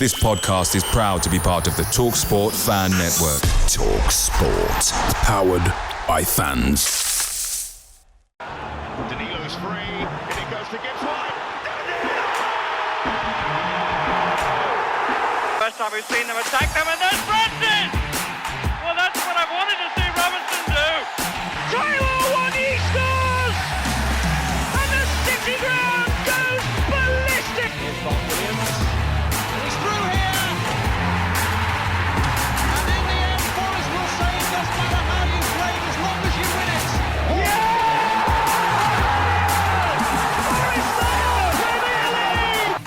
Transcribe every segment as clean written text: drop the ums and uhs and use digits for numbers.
This podcast is proud to be part of the TalkSport Fan Network. TalkSport. Powered by fans. Danilo's free, and it goes to Gibbs wide. First time we've seen them attack them, and there's Francis! Well, that's what I wanted to see Robinson do. Taylor, he scores! And the City ground goes ballistic! Here's Bob Williams. He's through here! And in the end, Forrest will say it doesn't matter how you play as long as you win it. Yeah! Forest Premier League!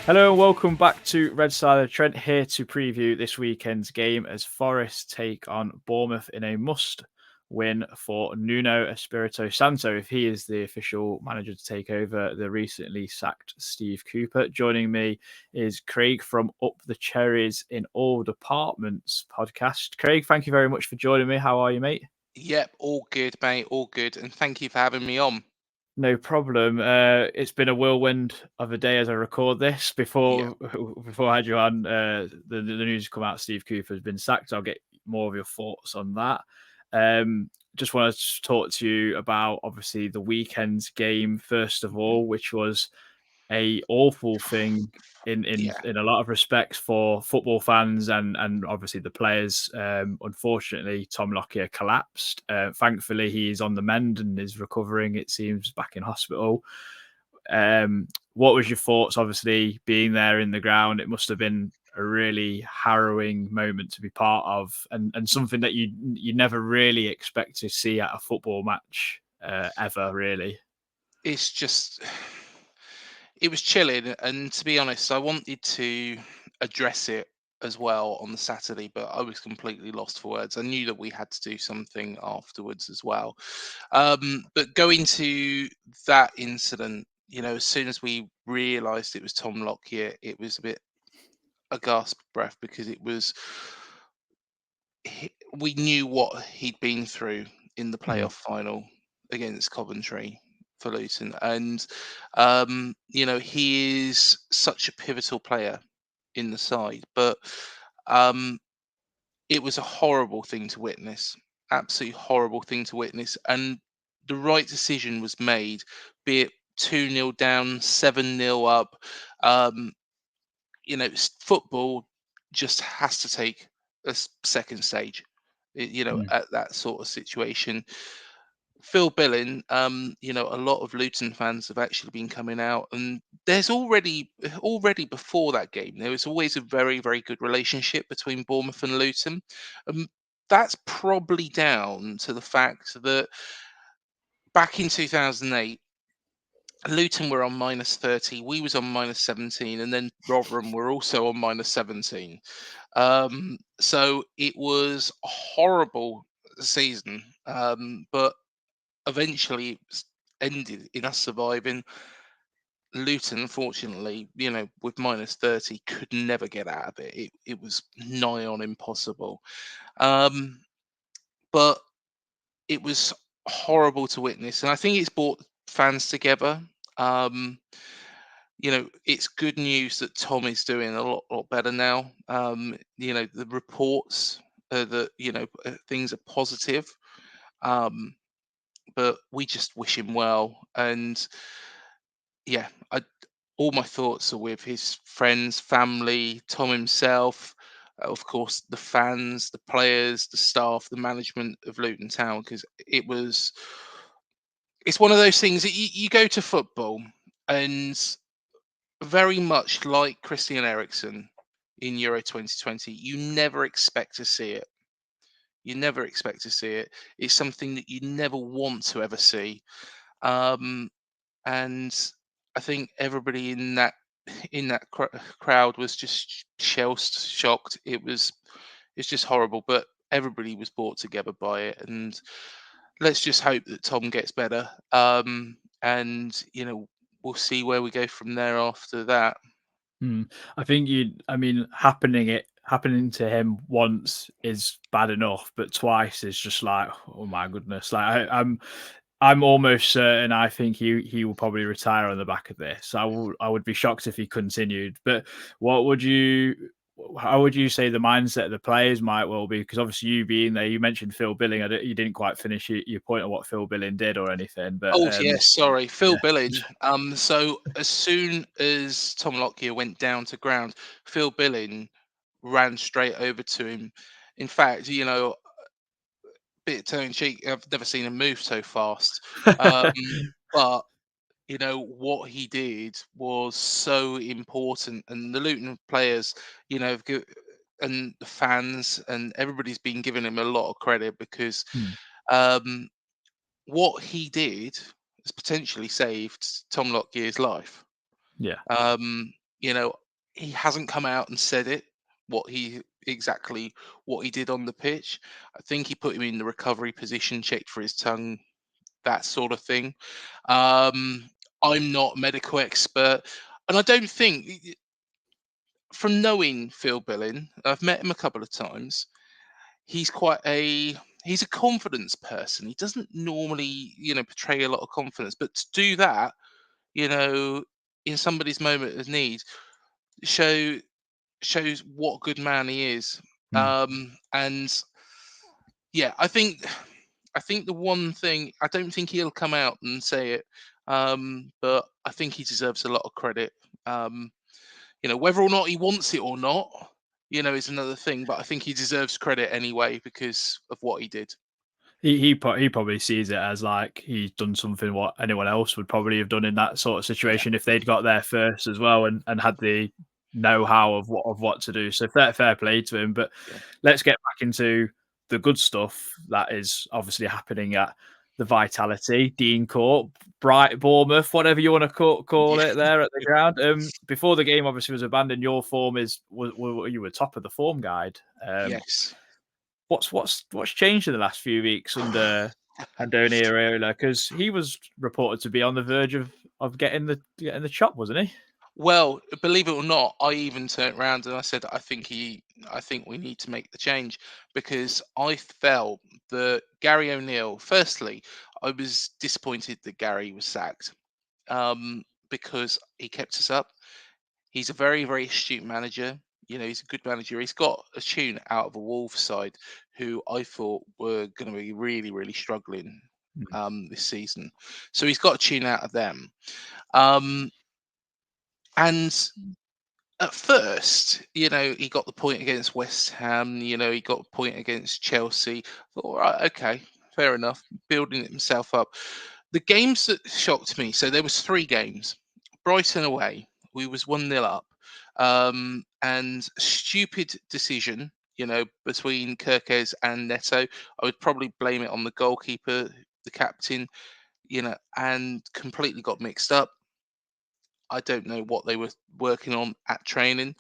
Hello and welcome back to Red Side. Trent here to preview this weekend's game as Forest take on Bournemouth in a must-win for Nuno Espirito Santo if he is the official manager to take over the recently sacked Steve Cooper. Joining me is Craig from Up the Cherries in All Departments podcast. Craig, thank you very much for joining me. How are you, mate? Yep, all good, mate, all good. And thank you for having me on. No problem. It's been a whirlwind of a day as I record this. Before I had you on, the news has come out Steve Cooper has been sacked. I'll get more of your thoughts on that. Just want to talk to you about, obviously, the weekend's game, first of all, which was a awful thing in a lot of respects for football fans and obviously the players. Unfortunately, Tom Lockyer collapsed. Thankfully, he's on the mend and is recovering, it seems, back in hospital. What was your thoughts, obviously, being there in the ground? It must have been a really harrowing moment to be part of and something that you never really expect to see at a football match ever, really. It's just... It was chilling, and to be honest, I wanted to address it as well on the Saturday, but I was completely lost for words. I knew that we had to do something afterwards as well. But going to that incident, as soon as we realised it was Tom Lockyer, it was a bit a gasp of breath because we knew what he'd been through in the playoff final against Coventry for Luton, and he is such a pivotal player in the side, but it was a horrible thing to witness, absolutely horrible thing to witness, and the right decision was made, be it 2-0 down, 7-0 up. Football just has to take a second stage, at that sort of situation. Phil Billing, a lot of Luton fans have actually been coming out, and there's already before that game, there was always a very, very good relationship between Bournemouth and Luton. That's probably down to the fact that back in 2008, Luton were on -30, we was on -17, and then Rotherham were also on -17. So it was a horrible season, but eventually it ended in us surviving. Luton, unfortunately, with -30, could never get out of it. It was nigh on impossible. But it was horrible to witness, and I think it's brought fans together. It's good news that Tom is doing a lot better now. The reports that things are positive. But we just wish him well, and all my thoughts are with his friends, family, Tom himself, of course, the fans, the players, the staff, the management of Luton Town, because it's one of those things that you go to football, and very much like Christian Eriksen in Euro 2020, you never expect to see it. You never expect to see it. It's something that you never want to ever see. And I think everybody in that crowd was just shocked. It's just horrible, but everybody was brought together by it. And let's just hope that Tom gets better. And we'll see where we go from there after that. I think happening to him once is bad enough, but twice is just like, oh my goodness. Like I'm almost certain. I think he will probably retire on the back of this. I would be shocked if he continued. But what would you? How would you say the mindset of the players might well be? Because obviously you being there, you mentioned Phil Billing. You didn't quite finish your point on what Phil Billing did or anything. But Oh yes, sorry, Phil yeah, Billing. So as soon as Tom Lockyer went down to ground, Phil Billing ran straight over to him. In fact, bit of tongue in cheek. I've never seen him move so fast. Um, but what he did was so important, and the Luton players, and the fans and everybody's been giving him a lot of credit because Hmm. um, what he did has potentially saved Tom Lockyer's life. Yeah. Um, you know, he hasn't come out and said it, exactly what he did on the pitch. I think he put him in the recovery position, checked for his tongue, that sort of thing. Um, I'm not a medical expert, and I don't think, from knowing Phil Billing, I've met him a couple of times. He's he's a confidence person. He doesn't normally, portray a lot of confidence, but to do that, you know, in somebody's moment of need, show shows what a good man he is. Hmm. And yeah, I think the one thing, I don't think he'll come out and say it, but I think he deserves a lot of credit. Um, whether or not he wants it or not, is another thing. But I think he deserves credit anyway because of what he did. He probably sees it as like he's done something what anyone else would probably have done in that sort of Yeah, situation if they'd got there first as well and had the know-how of what to do. So fair play to him. But yeah. let's get back into the good stuff that is obviously happening at the Vitality, Dean Court, Bournemouth, whatever you want to call it there at the ground. Before the game obviously was abandoned, your form you were top of the form guide. Yes. What's changed in the last few weeks under Andoni Iraola? Because he was reported to be on the verge of getting the chop, wasn't he? Well, believe it or not, I even turned around and I said, I think we need to make the change because I felt that Gary O'Neill. Firstly, I was disappointed that Gary was sacked, because he kept us up. He's a very, very astute manager. He's a good manager. He's got a tune out of a Wolves side who I thought were going to be really, really struggling Mm. this season. So he's got a tune out of them. Um, and at first, he got the point against West Ham. He got a point against Chelsea. Thought, all right, okay, fair enough. Building himself up. The games that shocked me. So there was 3 games. Brighton away, we was 1-0 up, and stupid decision. Between Kirkes and Neto. I would probably blame it on the goalkeeper, the captain. And completely got mixed up. I don't know what they were working on at training.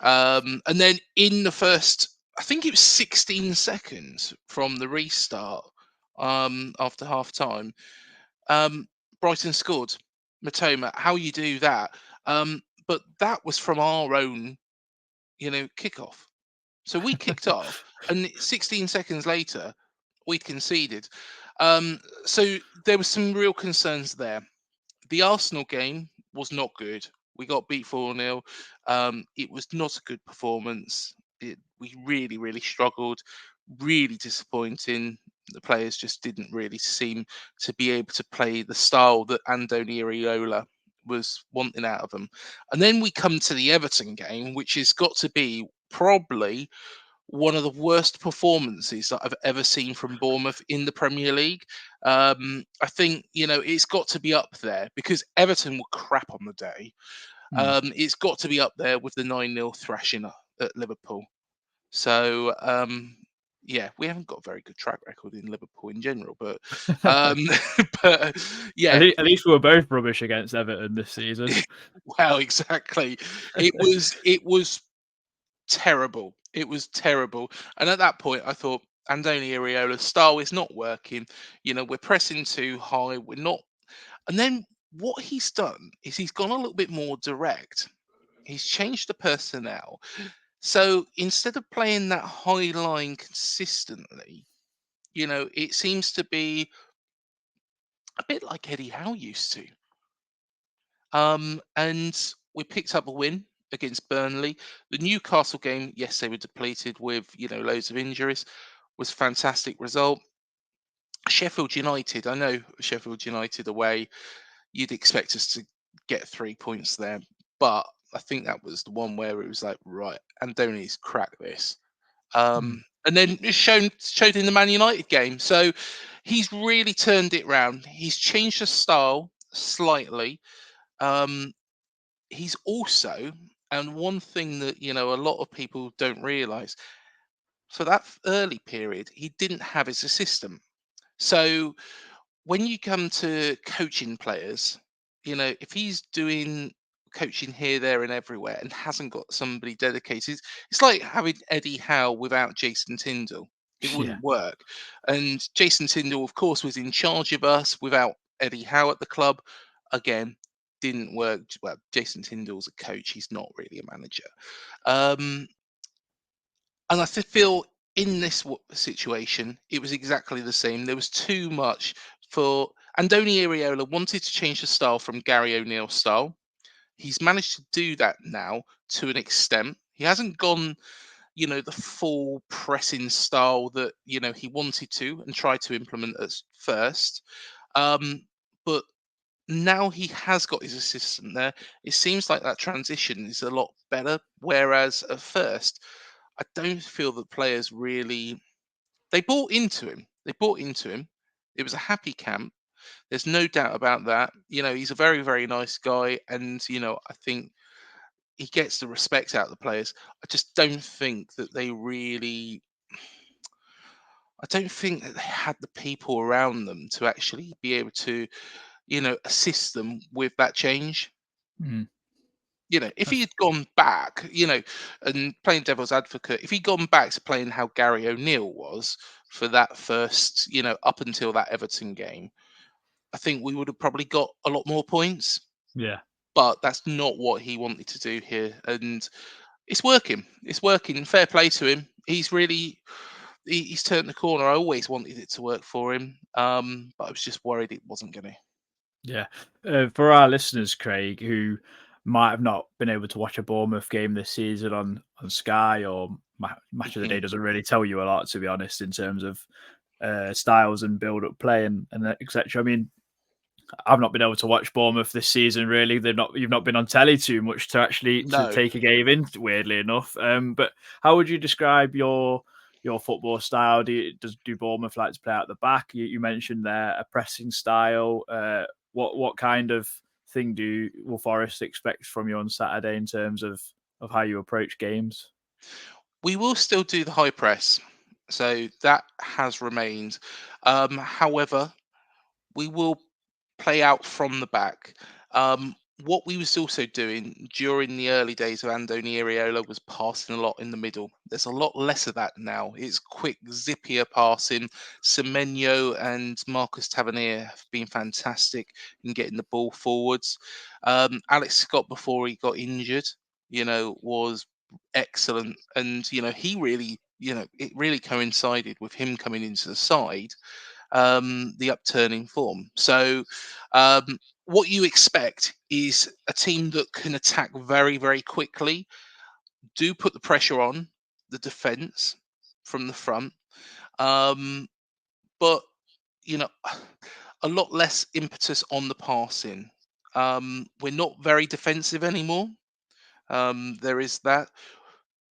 And then in the first, I think it was 16 seconds from the restart, after half time, um, Brighton scored. Matoma, how you do that? But that was from our own, kickoff. So we kicked off, and 16 seconds later, we'd conceded. So there were some real concerns there. The Arsenal game was not good. We got beat 4-0. It was not a good performance. We really, really struggled. Really disappointing. The players just didn't really seem to be able to play the style that Andoni Iraola was wanting out of them. And then we come to the Everton game, which has got to be probably one of the worst performances that I've ever seen from Bournemouth in the Premier League. I think, it's got to be up there because Everton were crap on the day. Mm. It's got to be up there with the 9-0 thrashing at Liverpool. So, yeah, we haven't got a very good track record in Liverpool in general, but um, but At yeah, least we were both rubbish against Everton this season. well, exactly. It was terrible. It was terrible. And at that point, I thought Andoni Iraola's style is not working. We're pressing too high. We're not. And then what he's done is he's gone a little bit more direct. He's changed the personnel. So instead of playing that high line consistently, it seems to be a bit like Eddie Howe used to. And we picked up a win against Burnley. The Newcastle game, yes, they were depleted with loads of injuries. Was a fantastic result. Sheffield United, I know Sheffield United away. You'd expect us to get 3 points there, but I think that was the one where it was like, right, Andoni's crack this. And then it's showed in the Man United game. So he's really turned it round. He's changed the style slightly. Um, he's also, and one thing that a lot of people don't realise, for that early period, he didn't have his assistant. So when you come to coaching players, if he's doing coaching here, there, and everywhere and hasn't got somebody dedicated, it's like having Eddie Howe without Jason Tyndall. It Yeah. wouldn't work. And Jason Tyndall, of course, was in charge of us without Eddie Howe at the club. Again, didn't work. Well, Jason Tyndall's a coach. He's not really a manager. Um, and I feel in this situation, it was exactly the same. There was too much for Andoni Iraola wanted to change the style from Gary O'Neill's style. He's managed to do that now to an extent. He hasn't gone, the full pressing style that, he wanted to and tried to implement at first. But now he has got his assistant there. It seems like that transition is a lot better. Whereas at first, I don't feel that players really they bought into him. They bought into him. It was a happy camp. There's no doubt about that. He's a very, very nice guy, and I think he gets the respect out of the players. I just don't think that they really. I don't think that they had the people around them to actually be able to, assist them with that change. Mm. If he had gone back, and playing devil's advocate, if he'd gone back to playing how Gary O'Neill was for that first, up until that Everton game, I think we would have probably got a lot more points. Yeah. But that's not what he wanted to do here, and it's working. It's working. Fair play to him. He's turned the corner. I always wanted it to work for him, but I was just worried it wasn't going to. Yeah. For our listeners, Craig, who might have not been able to watch a Bournemouth game this season on Sky or Match of the Day doesn't really tell you a lot, to be honest, in terms of styles and build-up play and etc. I mean, I've not been able to watch Bournemouth this season. Really, you've not been on telly too much to actually to No. take a game in. Weirdly enough, but how would you describe your football style? Do Bournemouth like to play out the back? You mentioned there a pressing style. What kind of thing will Forest expect from you on Saturday in terms of how you approach games? We will still do the high press, so that has remained. However, we will play out from the back. What we was also doing during the early days of Andoni Iraola was passing a lot in the middle. There's a lot less of that now. It's quick, zippier passing. Semenyo and Marcus Tavernier have been fantastic in getting the ball forwards. Alex Scott, before he got injured, was excellent. And, he really, it really coincided with him coming into the side, the upturning form. So, what you expect is a team that can attack very, very quickly, do put the pressure on the defense from the front, um, but you know, a lot less impetus on the passing. We're not very defensive anymore. There is that.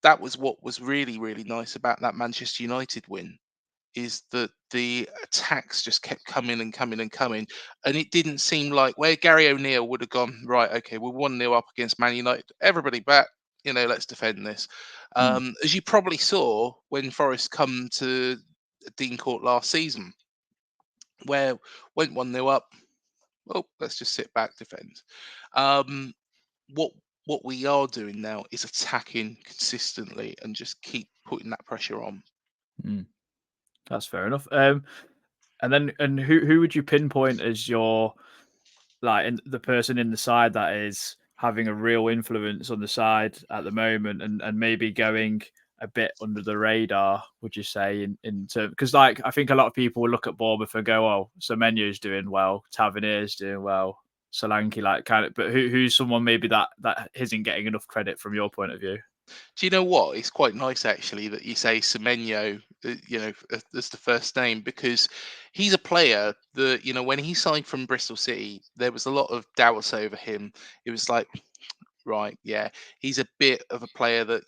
That was what was really, really nice about that Manchester United win, is that the attacks just kept coming and coming and coming. And it didn't seem like where Gary O'Neill would have gone, right, okay, we're 1-0 up against Man United. Everybody back, let's defend this. As you probably saw when Forest come to Dean Court last season, where went 1-0 up, well, let's just sit back, defend. Um, what what we are doing now is attacking consistently and just keep putting that pressure on. That's fair enough. And who would you pinpoint as your the person in the side that is having a real influence on the side at the moment and maybe going a bit under the radar, would you say? Because like I think a lot of people will look at Bournemouth and go, "Oh, Semenyo's doing well, Tavernier's doing well, Solanke like kind of," but who's someone maybe that isn't getting enough credit from your point of view? Do you know what? It's quite nice actually that you say Semenyo, as the first name, because he's a player that, when he signed from Bristol City, there was a lot of doubts over him. It was like, right, yeah, he's a bit of a player that,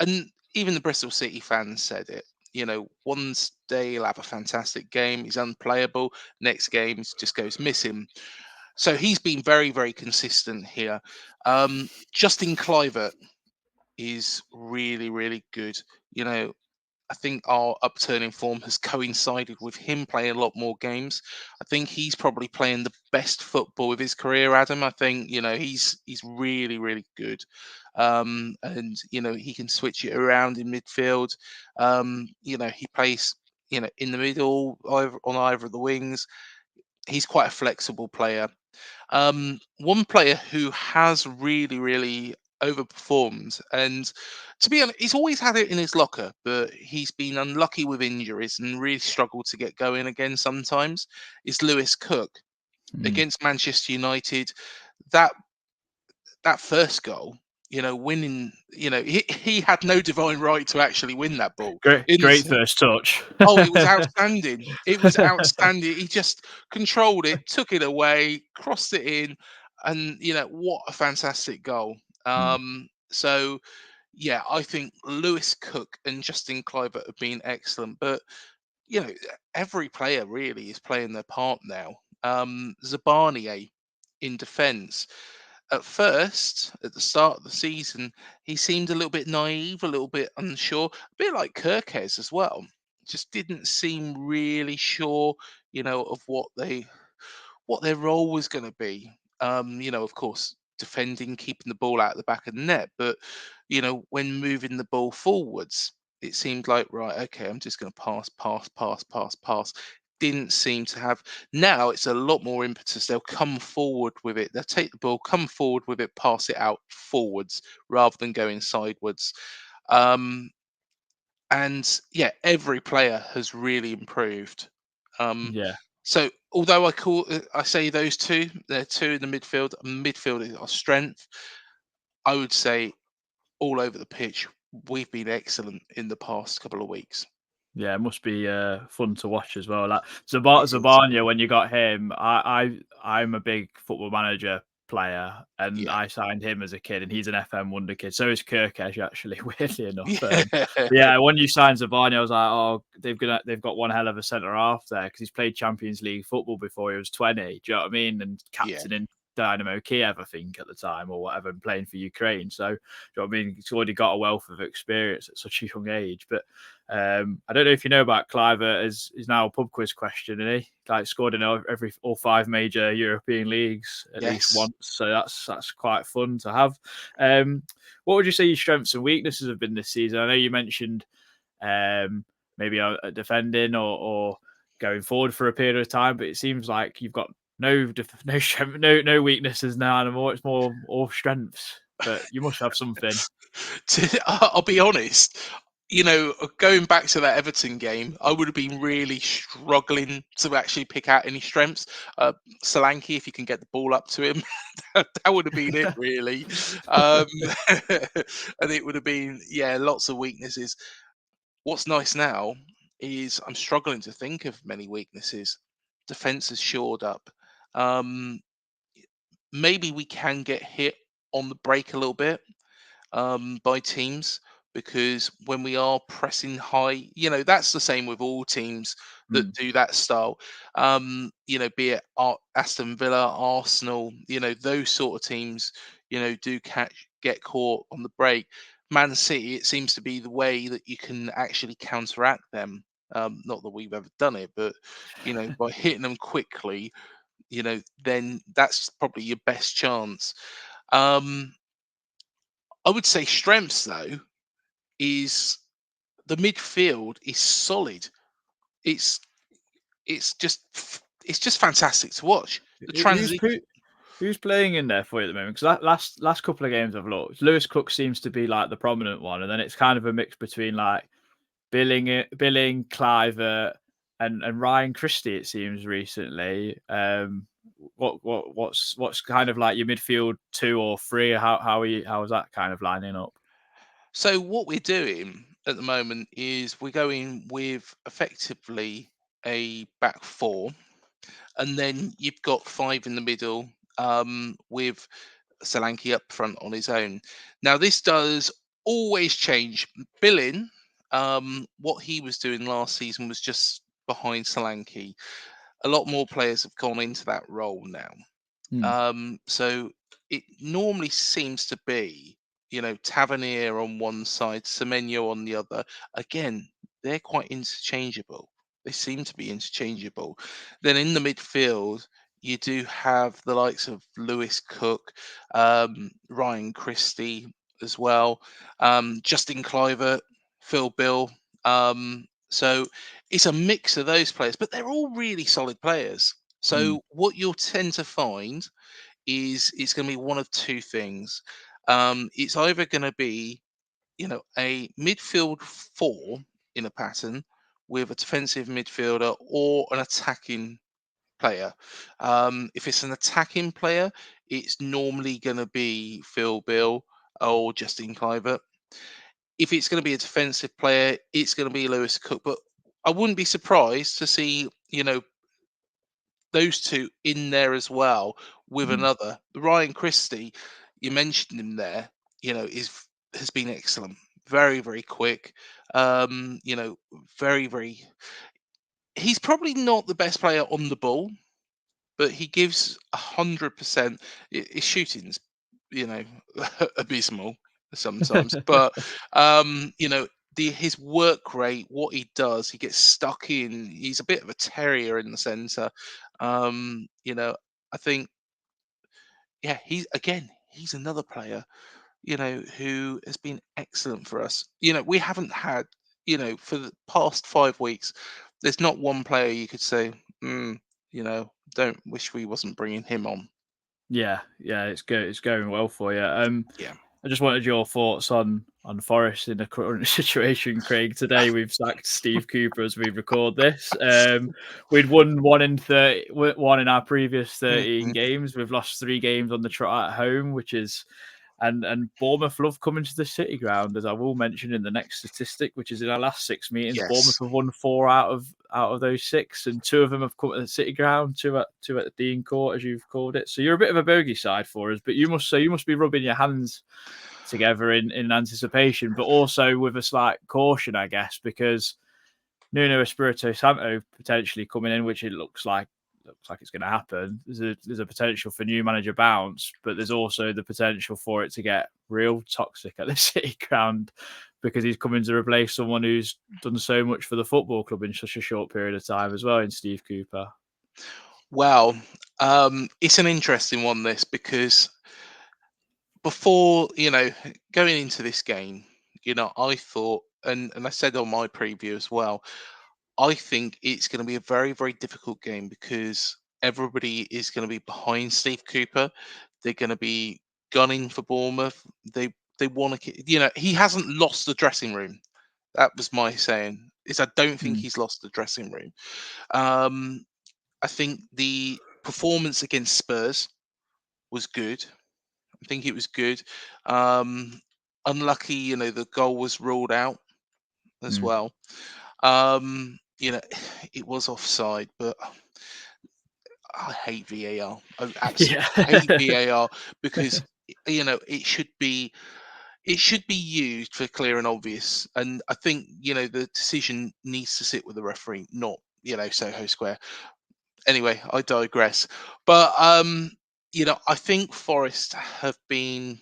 and even the Bristol City fans said it. One day he'll have a fantastic game, he's unplayable. Next game he just goes missing. So he's been very, very consistent here. Justin Kluivert is really, really good. I think our upturn in form has coincided with him playing a lot more games. I think he's probably playing the best football of his career, Adam. I think he's really, really good, and he can switch it around in midfield. He plays in the middle, on either of the wings. He's quite a flexible player. One player who has really, really overperformed, and to be honest, he's always had it in his locker, but he's been unlucky with injuries and really struggled to get going again sometimes, is Lewis Cook against Manchester United. That that first goal, winning, he had no divine right to actually win that ball. Great first touch. Oh, it was outstanding. It was outstanding. He just controlled it, took it away, crossed it in, and what a fantastic goal. So yeah, I think Lewis Cook and Justin Kluivert have been excellent, but you know, every player really is playing their part now. Zabani in defence. At first, at the start of the season, he seemed a little bit naive, a little bit unsure, a bit like Kirkes as well. Just didn't seem really sure, of what their role was going to be. Of course, defending, keeping the ball out of the back of the net, but when moving the ball forwards, it seemed like, right, okay, I'm just going to pass, pass, pass, pass, pass. Didn't seem to have. Now it's a lot more impetus. They'll come forward with it. They'll take the ball, come forward with it, pass it out forwards rather than going sidewards. Um, and yeah, every player has really improved. Um, Yeah. so although I say those two, they're two in the midfield. Midfield is our strength. I would say all over the pitch, we've been excellent in the past couple of weeks. Yeah, it must be fun to watch as well. Like It is. Zabanya, when you got him, I'm a big Football Manager player, and Yeah. I signed him as a kid, and he's an FM wonder kid. So is Kirkesh, actually, weirdly enough. Yeah. Yeah, when you signed Zabanya, I was like, oh, they've got one hell of a centre half there because he's played Champions League football before he was 20. Do you know what I mean? And Yeah. captaining Dynamo Kiev, I think, at the time, or whatever, and playing for Ukraine. So, do you know what I mean? He's already got a wealth of experience at such a young age. But I don't know if you know about Kluivert, as he's now a pub quiz question, and he like scored in all 5 major European leagues at least once. So that's quite fun to have. What would you say your strengths and weaknesses have been this season? I know you mentioned maybe defending or going forward for a period of time, but it seems like you've got no strength, no weaknesses now anymore. It's more all strengths, but you must have something. I'll be honest. Going back to that Everton game, I would have been really struggling to actually pick out any strengths. Solanke, if you can get the ball up to him, that would have been it, really. And it would have been, lots of weaknesses. What's nice now is I'm struggling to think of many weaknesses. Defense is shored up. Um, Maybe we can get hit on the break a little bit by teams, because when we are pressing high, that's the same with all teams that do that style. Be it Aston Villa, Arsenal, those sort of teams, do get caught on the break. Man City, it seems to be the way that you can actually counteract them. Not that we've ever done it, but by hitting them quickly, then that's probably your best chance. Um, I would say strengths though is the midfield is solid. It's it's just it's just fantastic to watch. The Who's transition. Who's playing in there for you at the moment? Because that last couple of games I've looked, Lewis Cook seems to be like the prominent one, and then it's kind of a mix between like Billing, Cliver, and Ryan Christie. It seems recently. What's kind of like your midfield 2 or 3? How is that kind of lining up? So what we're doing at the moment is we're going with effectively a back 4, and then you've got 5 in the middle, with Solanke up front on his own. Now this does always change. Billing, what he was doing last season was just behind Solanke. A lot more players have gone into that role now. Hmm. So it normally seems to be, Tavernier on one side, Semenyo on the other. Again, they're quite interchangeable. They seem to be interchangeable. Then in the midfield, you do have the likes of Lewis Cook, Ryan Christie as well, Justin Cliver, Phil Bill. So it's a mix of those players, but they're all really solid players. Hmm. So what you'll tend to find is it's going to be one of two things. It's either going to be, a midfield 4 in a pattern with a defensive midfielder or an attacking player. If it's an attacking player, it's normally going to be Phil Bill or Justin Cliver. If it's going to be a defensive player, it's going to be Lewis Cook. But I wouldn't be surprised to see, those two in there as well with Hmm. another. Ryan Christie, you mentioned him there, has been excellent. Very, very quick. Very, very. He's probably not the best player on the ball, but he gives 100%. His shooting's, you know, abysmal sometimes, but his work rate, what he does, he gets stuck in. He's a bit of a terrier in the centre. I think, yeah, he's another player, who has been excellent for us. We haven't had, for the past 5 weeks, there's not one player you could say, don't wish we wasn't bringing him on. Yeah, it's good. It's going well for you. Yeah. I just wanted your thoughts on Forest in the current situation, Craig. Today we've sacked Steve Cooper as we record this. We'd won 1 in our previous 13 Mhm. games. We've lost 3 games on the trot at home, which is and Bournemouth love coming to the City Ground, as I will mention in the next statistic, which is in our last 6 meetings. Bournemouth Yes. have won 4 out of those 6, and 2 of them have come to the City Ground, 2 at the Dean Court, as you've called it. So you're a bit of a bogey side for us, but you must be rubbing your hands together in anticipation, but also with a slight caution, I guess, because Nuno Espirito Santo potentially coming in, which it looks like it's going to happen. There's a potential for new manager bounce, but there's also the potential for it to get real toxic at the City Ground because he's coming to replace someone who's done so much for the football club in such a short period of time as well, in Steve Cooper. Well, it's an interesting one, this, because before, going into this game, I thought, and I said on my preview as well, I think it's going to be a very, very difficult game because everybody is going to be behind Steve Cooper. They're going to be gunning for Bournemouth. They want to, he hasn't lost the dressing room. That was my saying. Is I don't think Mm. he's lost the dressing room. Um, I think the performance against Spurs was good. I think it was good. Um, Unlucky, the goal was ruled out as Mm. well. It was offside, but I hate VAR. I Yeah. absolutely hate VAR because it should be used for clear and obvious. And I think the decision needs to sit with the referee, not Soho Square. Anyway, I digress. But I think Forest have been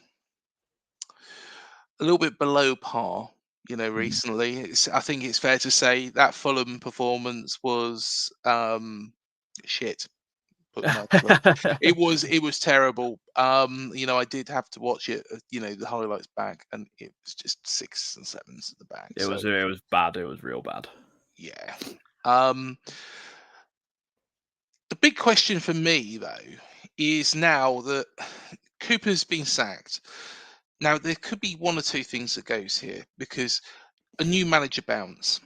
a little bit below par, Mm. recently. I think it's fair to say that Fulham performance was shit. Put it mildly. It was terrible. I did have to watch it, the highlights back, and it was just 6 and 7s at the back. It So was bad. It was real bad. yeah. The big question for me though is now that Cooper's been sacked. Now there could be one or two things that goes here because a new manager bounce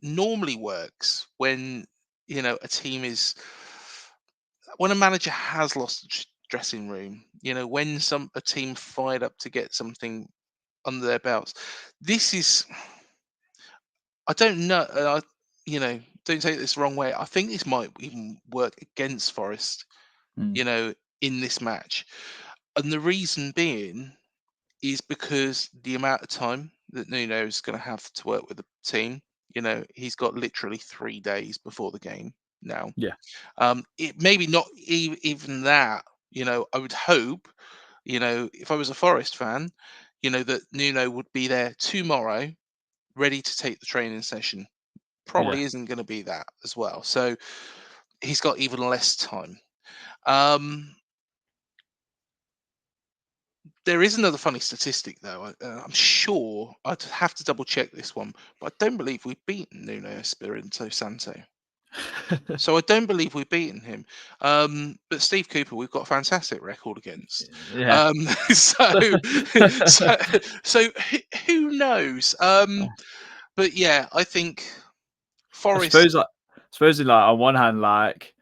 normally works when a team is when a manager has lost the dressing room. When a team fired up to get something under their belts. This is I don't know. Don't take this the wrong way. I think this might even work against Forest. Mm. In this match, and the reason being is because the amount of time that Nuno is going to have to work with the team. He's got literally 3 days before the game now. Yeah. It maybe not even that. I would hope. If I was a Forest fan, that Nuno would be there tomorrow, ready to take the training session. Yeah. Probably isn't going to be that as well. So he's got even less time. Um, There is another funny statistic, though. I'm sure I'd have to double check this one, but I don't believe we've beaten Nuno Espirito Santo. So I don't believe we've beaten him. But Steve Cooper, we've got a fantastic record against. Yeah. So, so who knows? But yeah, I think I Forest. suppose on one hand, like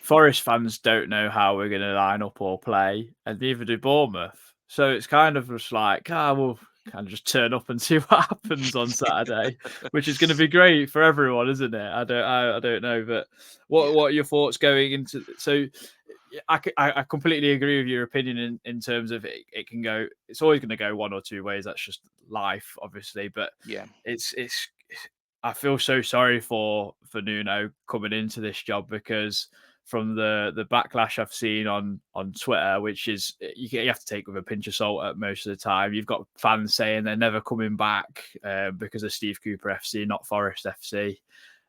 Forest fans don't know how we're going to line up or play, and neither do Bournemouth. So it's kind of just like, we'll kind of just turn up and see what happens on Saturday, which is going to be great for everyone, isn't it? I don't know, but what are your thoughts going into? So I completely agree with your opinion in terms of it can go. It's always going to go one or two ways. That's just life, obviously, but Yeah, it's. I feel so sorry for Nuno coming into this job because from the backlash I've seen on Twitter, which is you have to take with a pinch of salt at most of the time. You've got fans saying they're never coming back because of Steve Cooper FC, not Forest FC.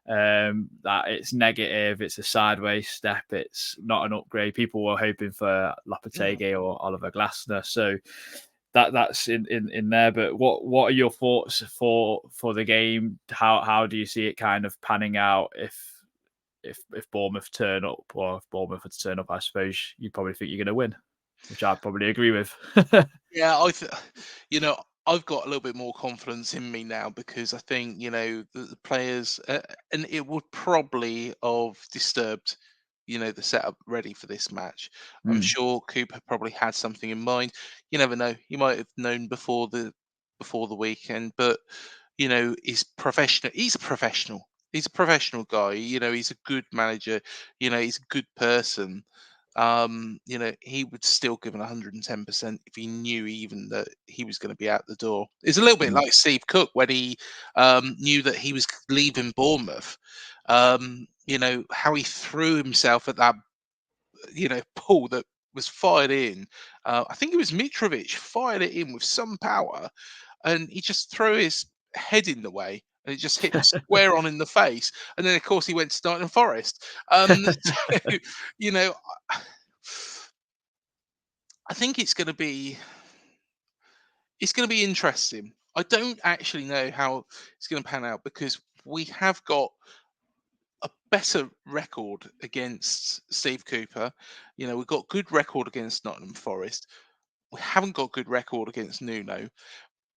That it's negative, it's a sideways step, it's not an upgrade. People were hoping for Lopetegui or Oliver Glasner, so that's in there. But what are your thoughts for the game? How do you see it kind of panning out if Bournemouth turn up, or if Bournemouth would turn up? I suppose you probably think you're going to win, which I probably agree with. yeah. I've got a little bit more confidence in me now because I think the players, and it would probably have disturbed the setup ready for this match. I'm sure Cooper probably had something in mind. You never know. He might have known before the weekend, but he's professional. He's a professional. He's a professional guy. He's a good manager. He's a good person. He would still give an 110% if he knew even that he was going to be out the door. It's a little bit like Steve Cook when he knew that he was leaving Bournemouth. How he threw himself at that, ball that was fired in. I think it was Mitrovic fired it in with some power, and he just threw his head in the way. And it just hit him square on in the face, and then of course he went to Nottingham Forest. So, you know, I think it's going to be interesting. I don't actually know how it's going to pan out because we have got a better record against Steve Cooper. We've got good record against Nottingham Forest. We haven't got good record against Nuno,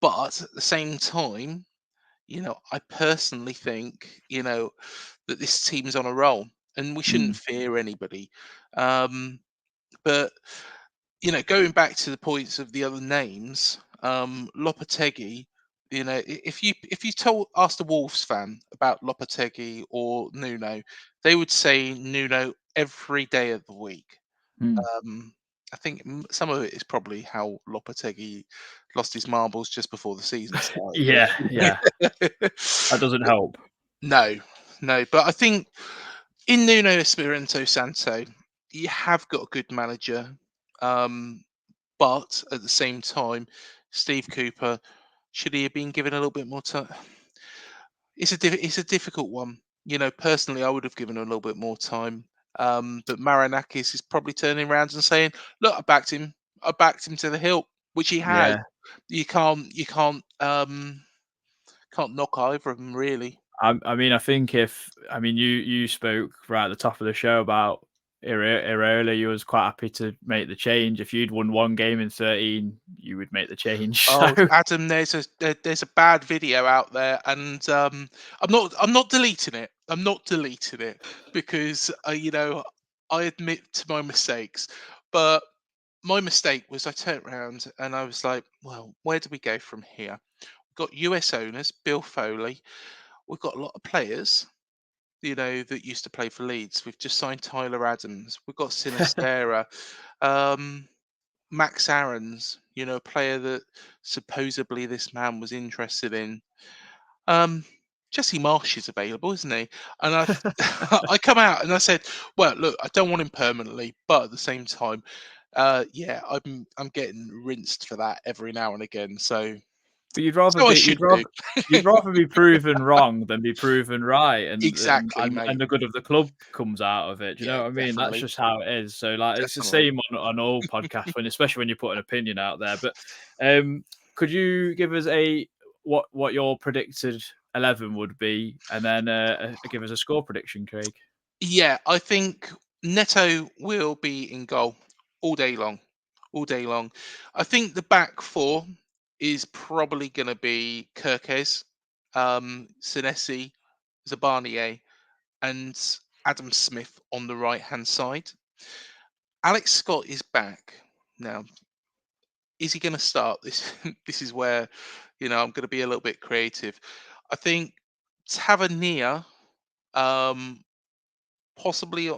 but at the same time, I personally think that this team's on a roll and we shouldn't fear anybody. But going back to the points of the other names, Lopetegui, if you asked a Wolves fan about Lopetegui or Nuno, they would say Nuno every day of the week. Um, I think some of it is probably how Lopetegui lost his marbles just before the season started. Yeah, that doesn't help. No, no, but I think in Nuno Espirito Santo, you have got a good manager. Um, But at the same time, Steve Cooper, should he have been given a little bit more time? It's a difficult one. Personally, I would have given him a little bit more time. But Marinakis is probably turning around and saying, "Look, I backed him. I backed him to the hilt," which he has. Yeah. You can't knock either of them really. I mean, I think you spoke right at the top of the show about Iraola, you was quite happy to make the change. If you'd won one game in 13, you would make the change. Oh, So Adam, there's a bad video out there, and I'm not deleting it. I'm not deleting it because I admit to my mistakes, but my mistake was I turned around and I was like, well, where do we go from here? We've got US owners, Bill Foley. We've got a lot of players, that used to play for Leeds. We've just signed Tyler Adams. We've got Sinistera. Um, Max Aarons, a player that supposedly this man was interested in. Um, Jesse Marsh is available, isn't he? And I, I come out and I said, well, look, I don't want him permanently, but at the same time, yeah, I'm getting rinsed for that every now and again. So, but you'd rather so I be should do. you'd rather be proven wrong than be proven right, and Exactly, mate. and the good of the club comes out of it. Do you Yeah, know what I mean? That's definitely, just how it is. So like it's the definitely. same on all podcasts especially when you put an opinion out there. But could you give us what your predicted 11 would be, and then give us a score prediction, Craig? Yeah, I think Neto will be in goal all day long, all day long. I think the back four is probably going to be Kirkes, Senesi, Zabanier, and Adam Smith on the right hand side. Alex Scott is back now. Is he going to start this? This is where I'm going to be a little bit creative. I think Tavernier, um, possibly.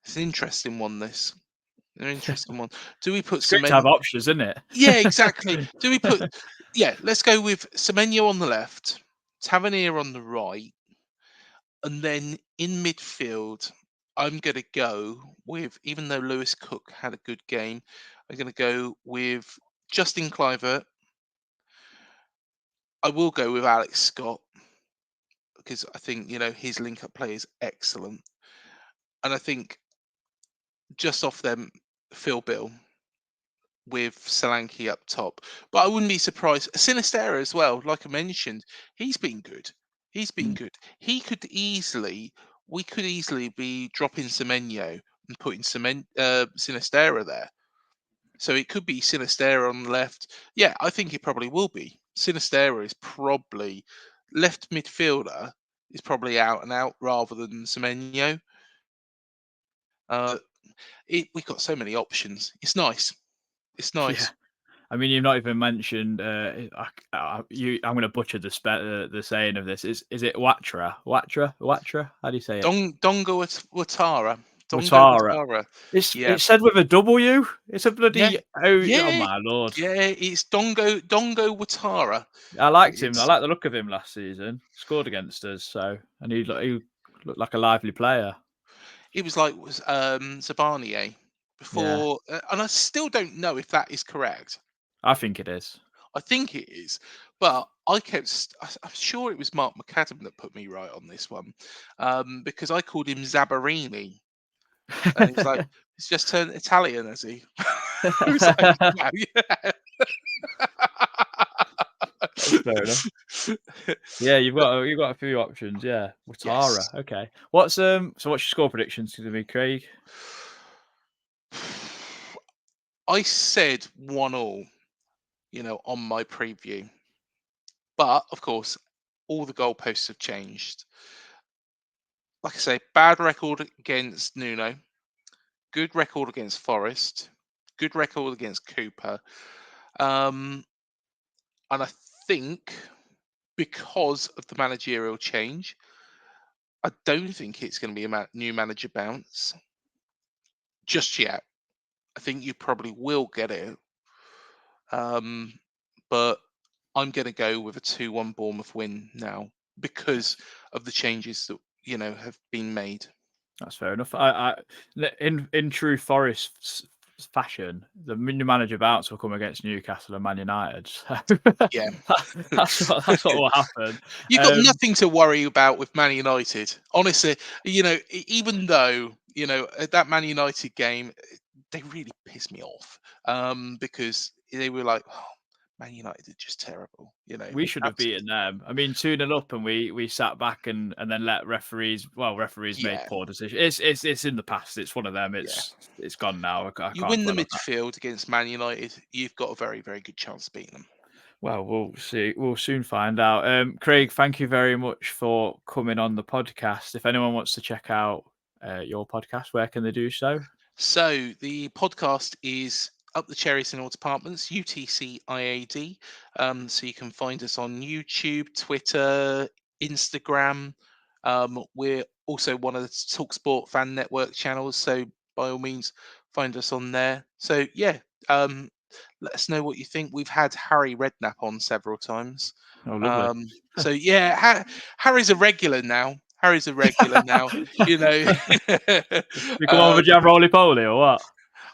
It's an interesting one. An interesting one. Do we put It's great to have Semenyo? options, isn't it? Yeah, exactly. Do we put? Yeah, let's go with Semenyo on the left, Tavernier on the right, and then in midfield, I'm going to go with. Even though Lewis Cook had a good game, I'm going to go with Justin Kluivert. I will go with Alex Scott because I think his link-up play is excellent, and I think just off them, Phil Bill with Solanke up top. But I wouldn't be surprised. Sinistera as well, like I mentioned, he's been good. He's been Mm. good. We could easily be dropping Semenyo and putting Sinistera there. So it could be Sinistera on the left. Yeah, I think it probably will be. Sinistera is probably left midfielder is probably out and out rather than Semenyo. Uh, we've got so many options. It's nice. It's Yeah. nice. I mean, you've not even mentioned. I'm going to butcher the saying of this. Is it Watra? Watra? How do you say it? Dongo Watara. Dongo Watara. Watara. Yeah. It's said with a W. It's a Yeah. bloody oh Yeah. my lord! Yeah. It's Dongo Watara. I liked him. I It's liked the look of him last season. Scored against us, so and he looked like a lively player. He was like Zabanier Yeah, before, and I still don't know if that is correct. I think it is. I think it is, but I'm sure it was Mark McAdam that put me right on this one, because I called him Zabarini, and he was like, "He's just turned Italian, has he?" I was like, "Wow, yeah." That's fair enough. Yeah, you've got a few options. Yeah, Yes. Watara. Okay. What's your score predictions to me, Craig? I said 1-1, on my preview. But of course, all the goalposts have changed. Like I say, bad record against Nuno, good record against Forest, good record against Cooper. And I think because of the managerial change, I don't think it's going to be a new manager bounce just yet. I think you probably will get it. But I'm going to go with a 2-1 Bournemouth win now because of the changes that have been made. That's fair enough. In true Forest fashion, the new manager bounce will come against Newcastle and Man United. So Yeah, that's what will happen. you've got nothing to worry about with Man United. Honestly, even though that Man United game, they really pissed me off because they were like, oh, Man United are just terrible. You know, We should have beaten them. I mean, 2-0 up, and we sat back and then let referees. Well, referees made poor decisions. It's in the past. It's one of them. It's gone now. I You can't win the dwell on that. midfield against Man United, you've got a very, very good chance of beating them. Well, we'll see. We'll soon find out. Craig, thank you very much for coming on the podcast. If anyone wants to check out your podcast, where can they do so? So the podcast is Up the Cherries in All Departments, UTCIAD. So you can find us on YouTube, Twitter, Instagram. We're also one of the TalkSport Fan Network channels. So by all means, find us on there. So yeah, let us know what you think. We've had Harry Redknapp on several times. Oh, lovely. So yeah, Harry's a regular now. Harry's a regular now. You know. You come on with a jam roly poly or what?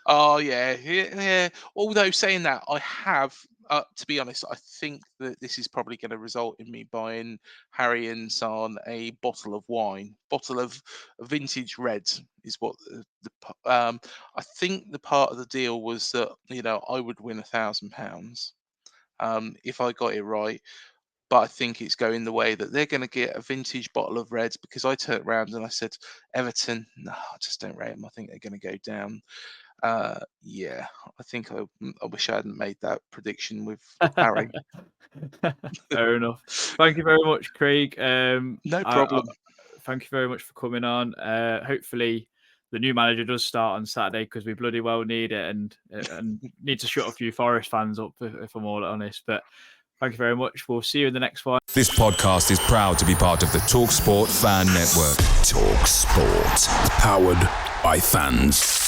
Oh yeah. Although saying that, I have, to be honest, I think that this is probably going to result in me buying Harry and San a bottle of wine, bottle of vintage reds is what I think the part of the deal was that I would win £1,000 if I got it right. But I think it's going the way that they're going to get a vintage bottle of reds, because I turned around and I said, Everton, no, I just don't rate them. I think they're going to go down. Yeah, I think I wish I hadn't made that prediction with Harry. Fair enough. Thank you very much, Craig. No problem. Thank you very much for coming on. Hopefully the new manager does start on Saturday, because we bloody well need it, and need to shut a few Forest fans up, if I'm all honest. But thank you very much. We'll see you in the next one. This podcast is proud to be part of the TalkSport Fan Network. TalkSport. Powered by fans.